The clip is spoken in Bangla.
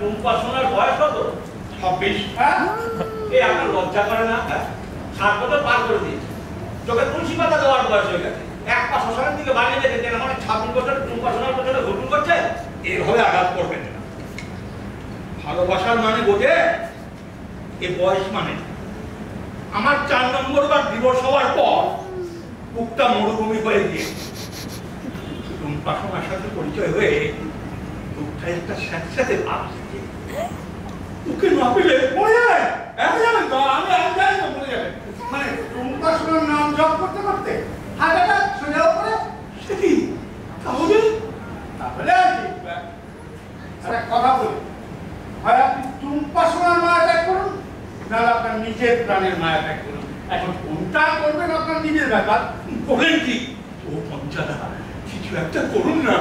টুম্পা সোনার বয়স কত? 26। হ্যাঁ, এই আপনার লজ্জা করে না? 60 বছর পার করে দিয়েছে, চোখে তুলসী পাতা দেওয়ার বয়স হয়ে গেছে, এক পা শ্মশানের দিকে বাড়িয়ে দেখেছেন, আমার 26 বছর টুম্পা সোনার পেছনে ঘুরঘুর করছে। এভাবে আঘাত করবেন না। ভালোবাসার মানে বোঝে, এ বয়স মানে। আমার 4 নম্বর বার দিবস হওয়ার পর বুকটা মরুভূমি হয়ে গিয়ে টুম্পা সোনার সাথে পরিচয় হয়ে বুকটা একটা স্যাঁতস্যাঁতে ভাব আসছে। ওকে না পেলে মরে যাবে। আমি জানি না, মরে যাবে। মানে টুম্পা সোনার নাম জপ করতে করতে হার্ট অ্যাটাক সোজা উপরে। সে কি? তাহলে তাহলে আর কি? একটা কথা বলি, হয় আপনি টুম্পা সোনার মায়া ত্যাগ করুন, নাহলে আপনার নিজের প্রাণের মায়া ত্যাগ করুন। এখন কোনটা করবেন আপনার নিজের ব্যাপার। বলেন কি? ও পঞ্চাদা, কিছু একটা করুন না।